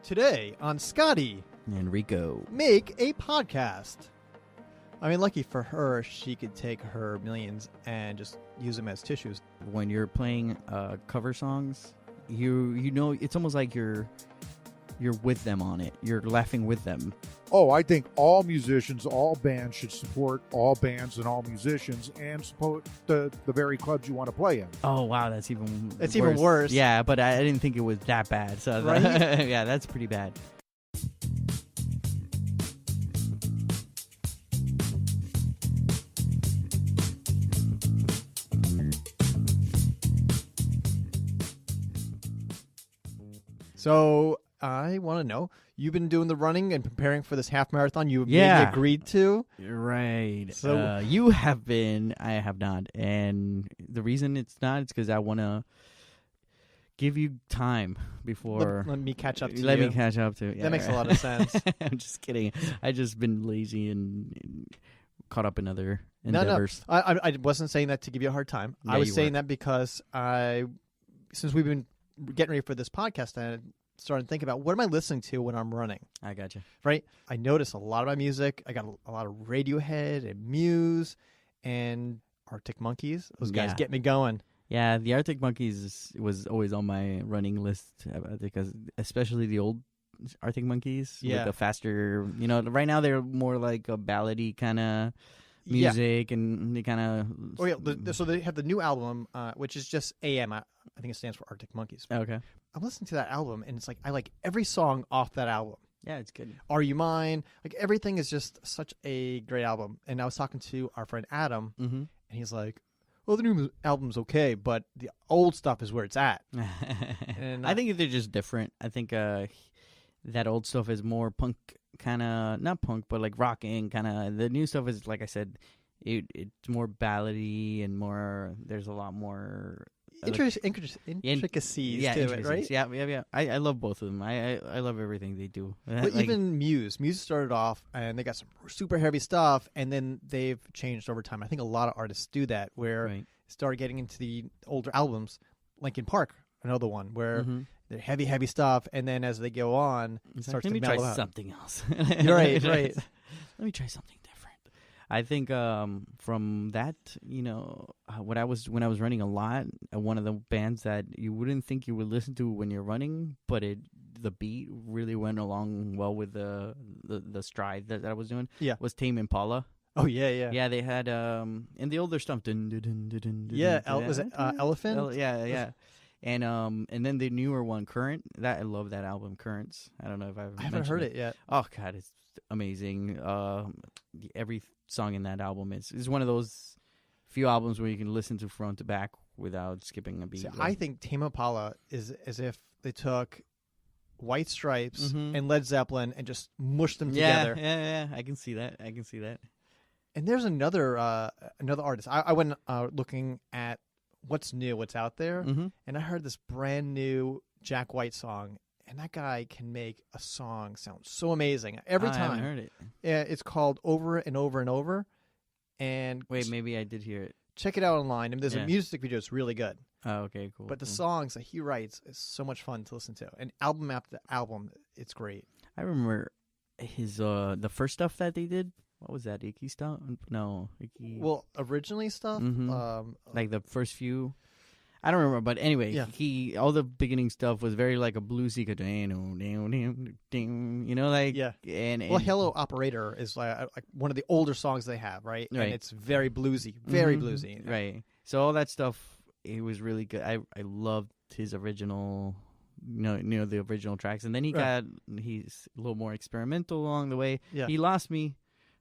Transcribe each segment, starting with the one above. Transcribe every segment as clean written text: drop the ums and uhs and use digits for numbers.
Today on Scotty and Rico make a podcast. I mean, lucky for her, she could take her millions and just use them as tissues. When you're playing cover songs, you know it's almost like you're with them on it. You're laughing with them. Oh, I think all musicians, all bands should support all bands and all musicians and support the very clubs you want to play in. Oh, wow, that's even worse. Even worse. Yeah, but I didn't think it was that bad. So right? Yeah, that's pretty bad. So I want to know, you've been doing the running and preparing for this half marathon you maybe agreed to? Right. So you have been, I have not. And the reason it's because I want to give you time before. Let me catch up to you. Let me catch up to. Yeah, that makes a lot of sense. I'm just kidding. I just been lazy and caught up in other endeavors. No. I wasn't saying that to give you a hard time. Yeah, I was saying that because since we've been getting ready for this podcast, I started thinking about what am I listening to when I'm running. I gotcha. Right? I notice a lot of my music. I got a lot of Radiohead and Muse and Arctic Monkeys. Those guys get me going. Yeah, the Arctic Monkeys was always on my running list because especially the old Arctic Monkeys with the faster, right now they're more like a ballady kind of music and they kind of... Oh, yeah. So they have the new album, which is just AM. I think it stands for Arctic Monkeys. Okay. I'm listening to that album, and it's like I like every song off that album. Yeah, it's good. Are You Mine? Like, everything is just such a great album. And I was talking to our friend Adam, and he's like, well, the new album's okay, but the old stuff is where it's at. And I think they're just different. I think that old stuff is more punk, kind of, not punk, but like rocking kind of. The new stuff is, like I said, it's more ballady and more, there's a lot more... intricacies to it, right? Yeah. I love both of them. I love everything they do. But even Muse started off and they got some super heavy stuff, and then they've changed over time. I think a lot of artists do that, where started getting into the older albums. Linkin Park, another one where they're heavy stuff, and then as they go on, it starts to mellow out. Let me try something else. You're right. Let me try something different. I think from that, when I was running a lot, one of the bands that you wouldn't think you would listen to when you're running, but the beat really went along well with the stride that I was doing. Yeah, was Tame Impala. Oh yeah. Yeah, they had in the older stuff. Was it Elephant? Yeah. And then the newer one, Current. That I love that album, Currents. I don't know if I haven't heard it yet. Oh God, it's amazing. Every song in that album is one of those few albums where you can listen to front to back without skipping a beat. See, I think Tame Impala is as if they took White Stripes and Led Zeppelin and just mushed them together. Yeah. I can see that. And there's another artist. I went looking at what's new, what's out there, and I heard this brand new Jack White song. And that guy can make a song sound so amazing every time. I haven't heard it. Yeah, it's called Over and Over and Over. And wait, maybe I did hear it. Check it out online. And there's a music video. It's really good. Oh, okay, cool. But the songs that he writes is so much fun to listen to. And album after album, it's great. I remember his the first stuff that they did. What was that? Icky stuff? No, Icky. Well, originally stuff. Like the first few. I don't remember, but anyway, all the beginning stuff was very like a bluesy, and Hello Operator is like one of the older songs they have, right? And it's very bluesy, bluesy, right? So all that stuff, it was really good. I loved his original, the original tracks, and then he's a little more experimental along the way. Yeah. He lost me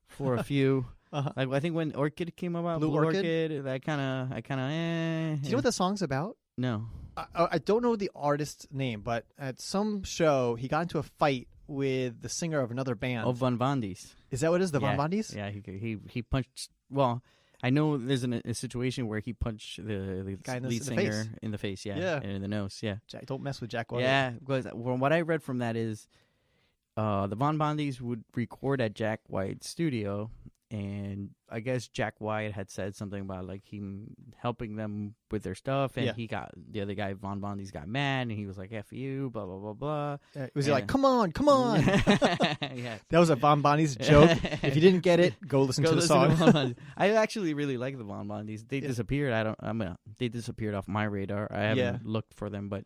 for a few. Like I think when Orchid came about, Blue Orchid, I kind of. Do you know what the song's about? No. I don't know the artist's name, but at some show he got into a fight with the singer of another band. Oh, Von Bondies. Is that what it is? The Von Bondies? Yeah, he punched. Well, I know there's a situation where he punched the guy lead singer in the face. Yeah, and in the nose. Yeah. Don't mess with Jack White. Yeah, because what I read from that is, the Von Bondies would record at Jack White's studio. and I guess Jack White had said something about like him helping them with their stuff, and he got the other guy Von Bondi's got mad, and he was like "F you," blah blah blah blah. Was he like, "Come on, come on"? Yeah, that was a Von Bondi's joke. If you didn't get it, go listen to the song. I actually really like the Von Bondis. They disappeared. They disappeared off my radar. I haven't looked for them, but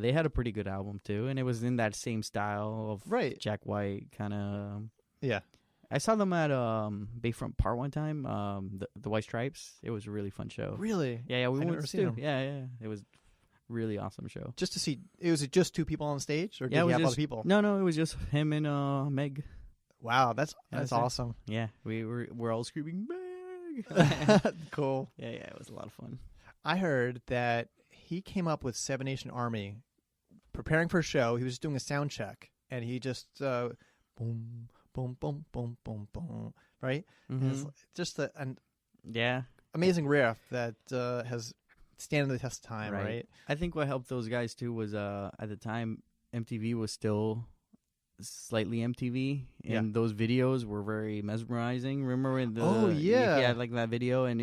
they had a pretty good album too, and it was in that same style of Jack White kind of. Yeah. I saw them at Bayfront Park one time. The White Stripes. It was a really fun show. Really? Yeah. We went to see them. Yeah. It was a really awesome show. Just to see, was it just two people on stage, or did you have other people? No, it was just him and Meg. Wow, that's awesome. Yeah, we're all screaming Meg. Cool. Yeah, it was a lot of fun. I heard that he came up with Seven Nation Army, preparing for a show. He was just doing a sound check, and he just boom. Boom, boom, boom, boom, boom. Right? Mm-hmm. It's just an amazing riff that has stand the test of time, right? I think what helped those guys too was at the time MTV was still slightly MTV, and those videos were very mesmerizing. Remember when he had like that video, and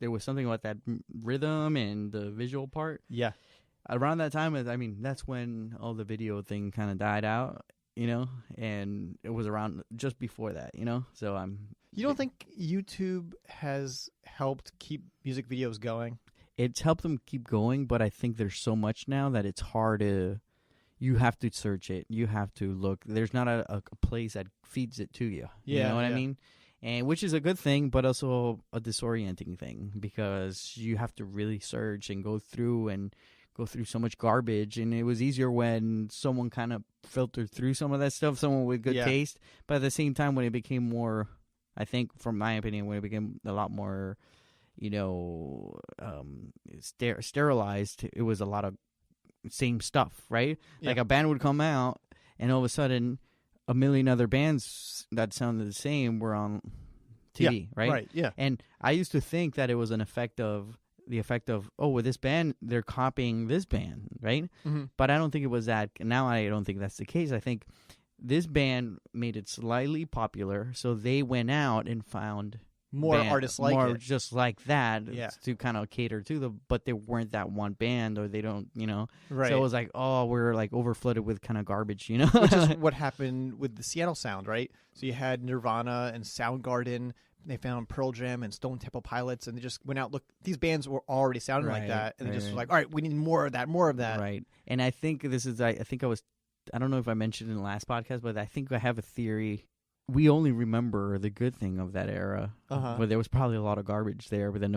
there was something about that rhythm and the visual part. Yeah. Around that time, that's when all the video thing kind of died out. And it was around just before that, so You don't think YouTube has helped keep music videos going? It's helped them keep going, but I think there's so much now that it's hard to, you have to search it. You have to look. There's not a place that feeds it to you. You know what I mean? And which is a good thing, but also a disorienting thing, because you have to really search and go through so much garbage, and it was easier when someone kind of filtered through some of that stuff, someone with good taste. But at the same time, when it became more, I think, from my opinion, when it became a lot more, sterilized, it was a lot of same stuff, right? Yeah. Like a band would come out, and all of a sudden, a million other bands that sounded the same were on TV, right? Right, yeah. And I used to think that it was the effect of, with this band, they're copying this band, right? Mm-hmm. But I don't think it was that. Now I don't think that's the case. I think this band made it slightly popular, so they went out and found more artists like more just like that to kind of cater to them. But they weren't that one band, or they don't, Right. So it was like, we're like overflooded with kind of garbage, Which is what happened with the Seattle sound, right? So you had Nirvana and Soundgarden. They found Pearl Jam and Stone Temple Pilots, and they just went out. Look, these bands were already sounding like that, and they just were like, "All right, we need more of that, more of that." Right. And I think this is. I don't know if I mentioned in the last podcast, but I think I have a theory. We only remember the good thing of that era, but there was probably a lot of garbage there. But then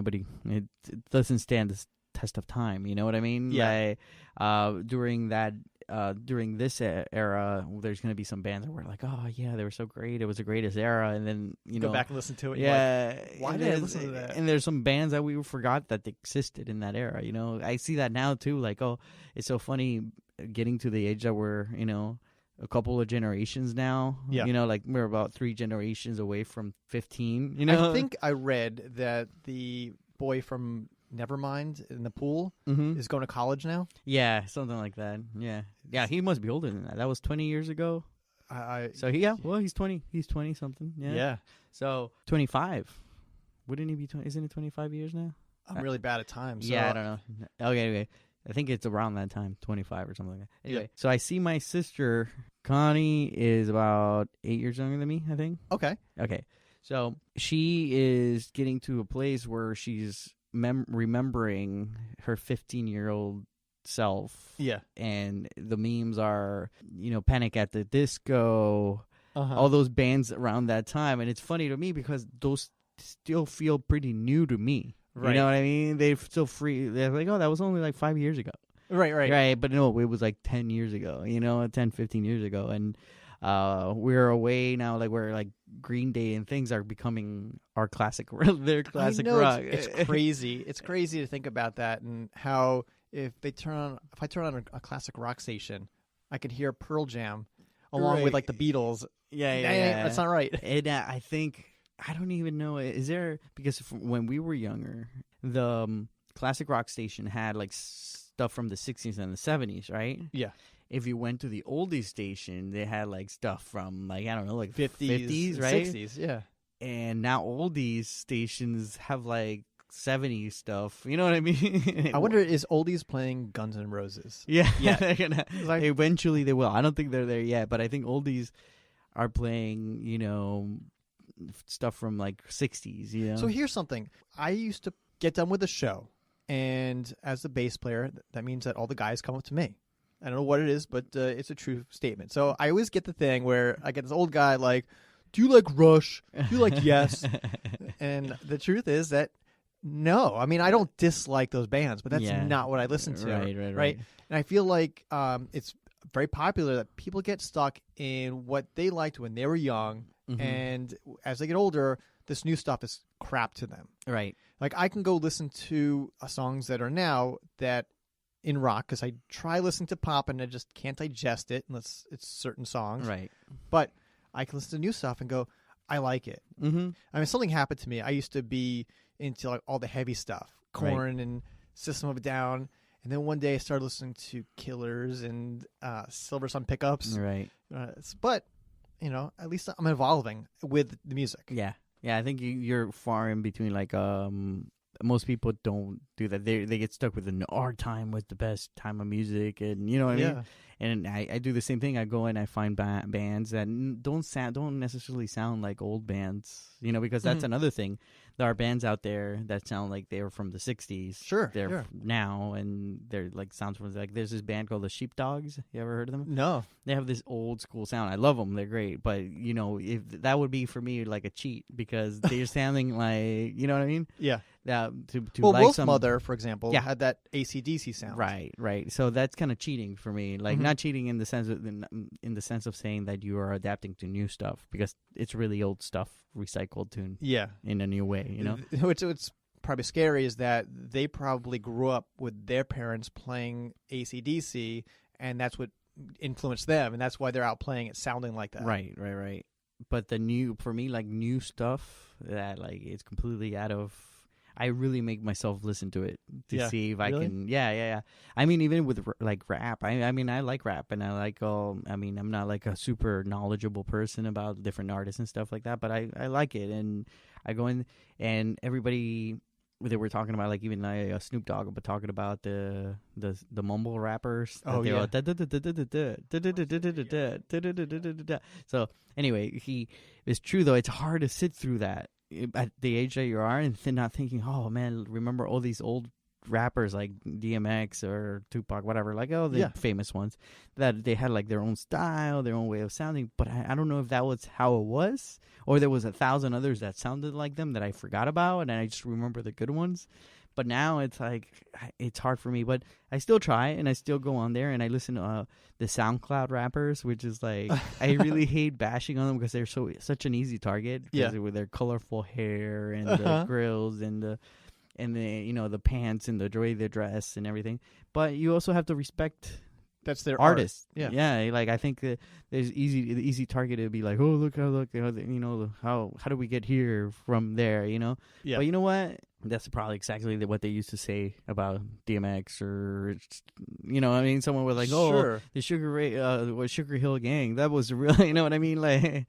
it doesn't stand the test of time. You know what I mean? Yeah. During this era, there's going to be some bands that were like, "Oh yeah, they were so great. It was the greatest era." And then go back and listen to it. Yeah, like, why did I listen to that? And there's some bands that we forgot that they existed in that era. I see that now too. Like, it's so funny getting to the age that we're, a couple of generations now. Yeah. Like we're about 3 generations away from 15. I think I read that the boy from Nevermind in the pool is going to college now. Yeah, something like that. Yeah, he must be older than that. That was 20 years ago. He's 20. He's 20 something. Yeah. So 25. Wouldn't he be 20? Isn't it 25 years now? I'm really bad at time. So. Yeah, I don't know. Okay. I think it's around that time, 25 or something like that. Anyway, so I see my sister, Connie, is about 8 years younger than me, I think. Okay. So she is getting to a place where she's remembering her 15-year-old self. Yeah. And the memes are, Panic at the Disco, all those bands around that time. And it's funny to me because those still feel pretty new to me. Right. You know what I mean? They're still free. They're like, that was only like 5 years ago. Right. But no, it was like 10 years ago, 10, 15 years ago. And we're away now, like we're like Green Day and things are becoming our classic, their classic rock. It's crazy. It's crazy to think about that, and how if I turn on a classic rock station, I could hear Pearl Jam along with like the Beatles. Yeah. That's not right. And I think, I don't even know. Is there, because when we were younger, the classic rock station had like stuff from the 60s and the 70s, right? Yeah. If you went to the oldies station, they had like stuff from like, I don't know, like 50s, right? 60s, yeah. and now oldies stations have like 70s stuff. You know what I mean? I wonder, is oldies playing Guns N' Roses? Yeah, Yeah. Eventually they will. I don't think they're there yet, but I think oldies are playing, stuff from like 60s. You know. So here's something. I used to get done with the show, and as the bass player, that means that all the guys come up to me. I don't know what it is, but it's a true statement. So I always get the thing where I get this old guy like, "Do you like Rush? Do you like Yes?" And the truth is that no. I mean, I don't dislike those bands, but that's not what I listen to. Right. And I feel like it's very popular that people get stuck in what they liked when they were young, and as they get older, this new stuff is crap to them. Right. Like I can go listen to songs that are now that in rock, because I try listening to pop and I just can't digest it unless it's certain songs. Right. But I can listen to new stuff and go, I like it. Mm-hmm. I mean, something happened to me. I used to be into like all the heavy stuff, Korn and System of a Down. And then one day I started listening to Killers and Silver Sun Pickups. Right. But, at least I'm evolving with the music. Yeah. Yeah, I think you're far in between. Like, most people don't do that. They get stuck with our time was the best time of music, and you know what I mean. And I do the same thing. I go and I find bands that don't necessarily sound like old bands, because that's another thing. There are bands out there that sound like they were from the 60s. Sure. They're now, and they're like sounds from like there's this band called the Sheepdogs. You ever heard of them? No. They have this old school sound. I love them. They're great. But, if that would be for me like a cheat because they're sounding like, you know what I mean? Yeah. To well, like Wolfmother, for example, had that AC/DC sound. Right. So that's kind of cheating for me. Like not cheating in the sense of saying that you are adapting to new stuff because it's really old stuff recycled in a new way. What's probably scary is that they probably grew up with their parents playing AC/DC, and that's what influenced them, and that's why they're out playing it sounding like that. Right. But for me, like new stuff that like it's completely out of. I really make myself listen to it to see if I can. Yeah. I mean, even with like rap, I mean, I like rap and I like I mean, I'm not like a super knowledgeable person about different artists and stuff like that, but I like it. And I go in and everybody, they were talking about like even Snoop Dogg, but talking about the mumble rappers. Oh, yeah. So anyway, it's true though. It's hard to sit through that. At the age that you are and not thinking, oh man, remember all these old rappers like DMX or Tupac, whatever, like the famous ones that they had like their own style, their own way of sounding. But I don't know if that was how it was or there was 1,000 others that sounded like them that I forgot about and I just remember the good ones. But now it's like, it's hard for me, but I still try and I still go on there and I listen to the SoundCloud rappers, which is like, I really hate bashing on them because they're such an easy target with their colorful hair and the grills and the the pants and the way they dress and everything. But you also have to respect that's their artist. Art. Yeah. Like I think there's the easy target to be like, oh look, how do we get here from there? Yeah. But you know what? That's probably exactly what they used to say about DMX or, I mean, someone was like, oh, the Sugar Hill Gang. That was really, you know what I mean? Like,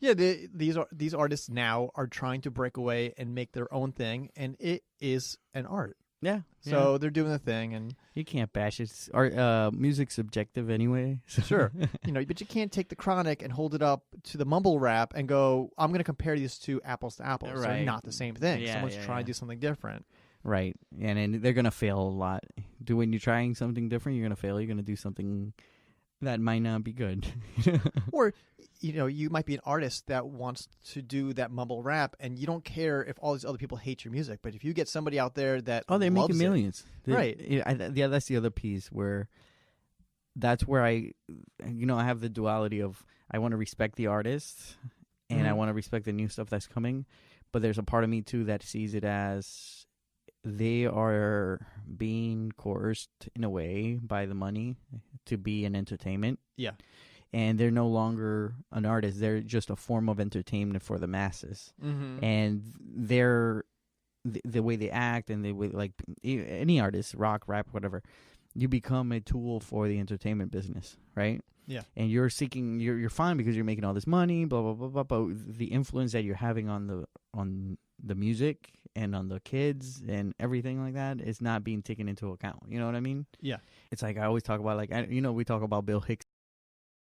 these artists now are trying to break away and make their own thing, and it is an art. Yeah. So they're doing the thing, and you can't bash it. Art, music's subjective anyway. So. Sure. But you can't take the Chronic and hold it up to the mumble rap and go, I'm going to compare these two apples to apples. Right. They're not the same thing. Yeah, Someone's trying to do something different. Right. And they're going to fail a lot. When you're trying something different, you're going to fail. You're going to do something that might not be good. Or, you might be an artist that wants to do that mumble rap, and you don't care if all these other people hate your music. But if you get somebody out there that they're making millions. Right. That's the other piece where that's where I have the duality of I want to respect the artist and I want to respect the new stuff that's coming. But there's a part of me, too, that sees it as they are being coerced in a way by the money to be an entertainment. Yeah. And they're no longer an artist. They're just a form of entertainment for the masses. Mm-hmm. And they're the way they act and the way, like any artist, rock, rap, whatever, you become a tool for the entertainment business, right? Yeah. And you're fine because you're making all this money, blah blah blah blah. But the influence that you're having on the music and on the kids and everything like that is not being taken into account. You know what I mean? Yeah. It's like I always talk about, like, we talk about Bill Hicks